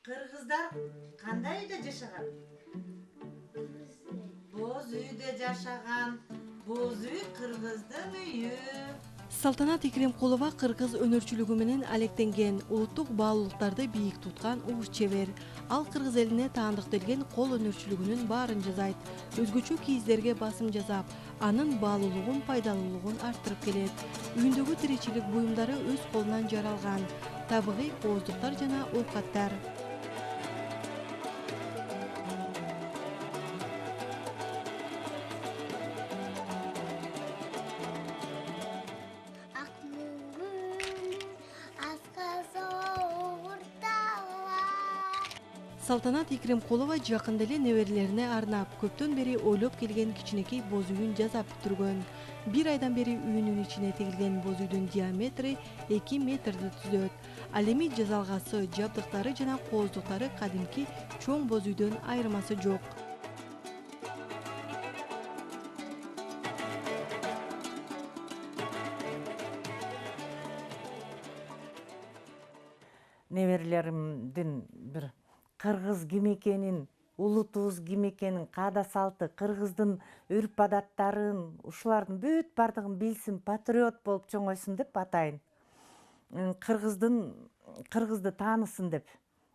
Kırgızlar qanday uyda жашаган? Боз үйдө жашаган. Боз үй кыргыздын үйү. Салтанат Икремкулова кыргыз өнөрчүлүгү менен алектенген, улуттук баалуулуктарды бийик туткан угуз чебер. Ал кыргыз элине таандыктелген кол өнөрчүлүгүнүн баарын жасайт. Өзгөчө кийиздерге басым жасап, анын баалуулугун, пайдалуулугун арттырып келет. Үйүндөгү тиричилик буюмдары өз колунан жаралган. Табигый кооздуктар жана оокаттар. Салтанат Икремкулова жакында эле неберелерине арнап, көптөн бери ойлоп келген кичинекей боз үйүн жасап бүтүргөн. Бир айдан бери үйүнүн ичине тегилген боз үйдүн диаметри 2 метрди түзөт. Ал эми жасалгасы, жабдыктары жана кооздуктары кадимки чоң боз үйдөн айырмасы жок. Неберелеримдин бир кыргыз ким экенин, улутубуз ким экенин, каада салты, кыргыздын үрп адаттарын, ушулардын бүт бардыгын билсин, патриот болуп чоңойсун деп атайын. Кыргызды таанысын деп.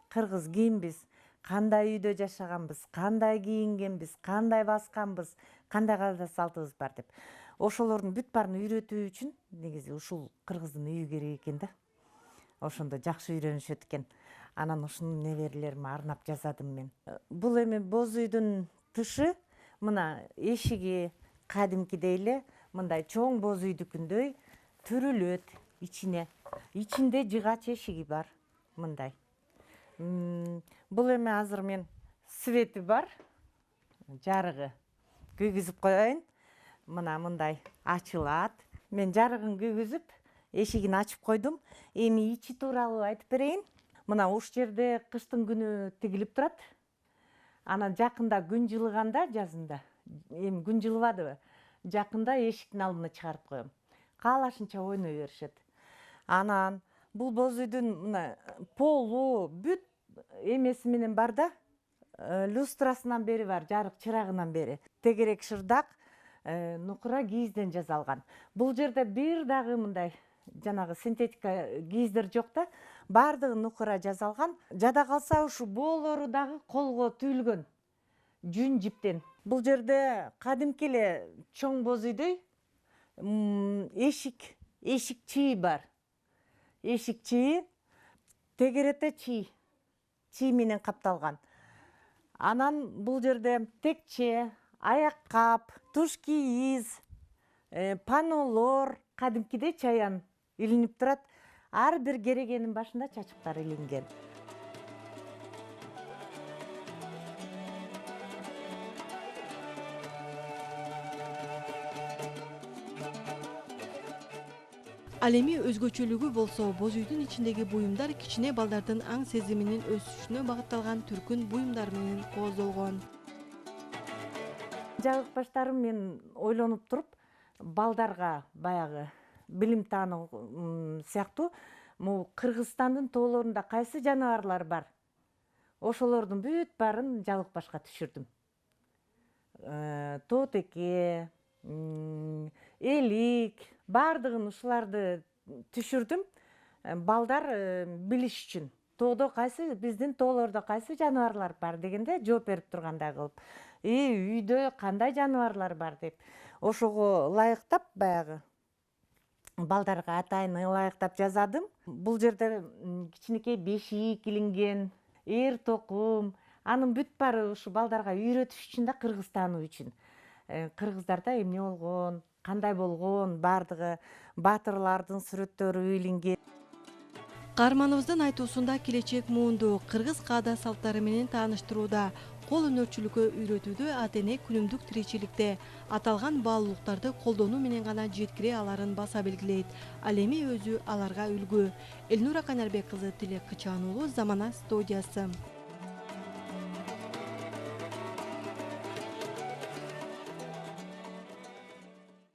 Кыргыз кимбиз, кандай үйдө жашаганбыз, кандай кийингенбиз, кандай басканбыз, кандай каада салтыбыз бар деп. Ошолордун бүт баарын үйрөтүү үчүн негизи ушул кыргыздын үйү керек экен да. Ошондо жакшы үйрөнүшөт экен. Анан ушуну неберелериме арнап жасадым мен. Бул эми боз үйдүн тышы, мына эшиги кадимкидей эле мындай чоң боз үйдүкүндөй түрүлөт ичине. Ичинде жыгач эшиги бар, мындай. Бул эми азыр мен свети бар, жарыгы күйгүзүп коеюн. Мына мындай ачылат. Мен жарыгын күйгүзүп, эшигин ачып койдум. Эми ичи тууралуу айтып берейин. Мына уш жерде кыштын күнү тигилип турат. Анан жакында күн жылыганда, жазында, эми күн жылыбадыбы, жакында эшиктин алдына чыгарып коем. Каалашынча ойной беришет. Анан бул боз үйдүн мына полу бүт эмеси менен бар да, люстрасынан бери бар, жарык чырагынан бери. Тегерек шырдак нукура кийизден жасалган. Бул жерде бир дагы мындай жанагы синтетика кийиздер жок да, баардыгы нукура жасалган. Жада калса ушу боолору дагы колго түйүлгөн жүн жиптен. Бул жерде кадимки эле чоң боз үйдөй эшик чии бар. Эшик чии, тегерете чий менен капталган. Анан бул жерде текче, аяк кап, туш кийиз, панолор, кадимкидей чаян илинип турат. Ар бир керегенин башында чачыктар илинген. Ал эми өзгөчөлүгү болсо, боз үйдүн ичиндеги буюмдар кичине балдардын аң сезиминин өсүшүнө багытталган түркүн буюмдар менен кооздолгон. Жабык баштарым мен ойлонуп туруп, балдарга баягы билим таануу сыяктуу Кыргызстандын тоолорунда кайсы жаныбарлар бар? Ошолордун бүт баарын жабык башка түшүрдүм. Тоотеке, элик, баардыгын ушуларды түшүрдүм. Балдар билиш үчүн. Биздин тоолордо кайсы жаныбарлар бар дегенде жооп берип тургандай кылып. Үйдө кандай жаныбарлар бар деп. Ошого ылайыктап баягы балдарга атайын ылайыктап жазадым. Бул жерде кичинекей бешик илинген, эр токум, анын бүт баары ушу балдарга үйрөтүш үчүн да, кыргыз таануу үчүн. Кыргыздарда эмне болгон, кандай болгон, баардыгы баатырлардын сүрөттөрү илинген. Каарманыбыздын айтуусунда келечек муунду кыргыз каада салттары менен тааныштырууда, кол өнөрчүлүккө үйрөтүүдө ата-эне күнүмдүк тиричиликте аталган баалуулуктарды колдонуу менен гана жеткире аларын баса белгилейт. Ал эми өзү аларга үлгү. Элнура Канарбек кызы, Тилек Кычан уулу, Замана студиясы.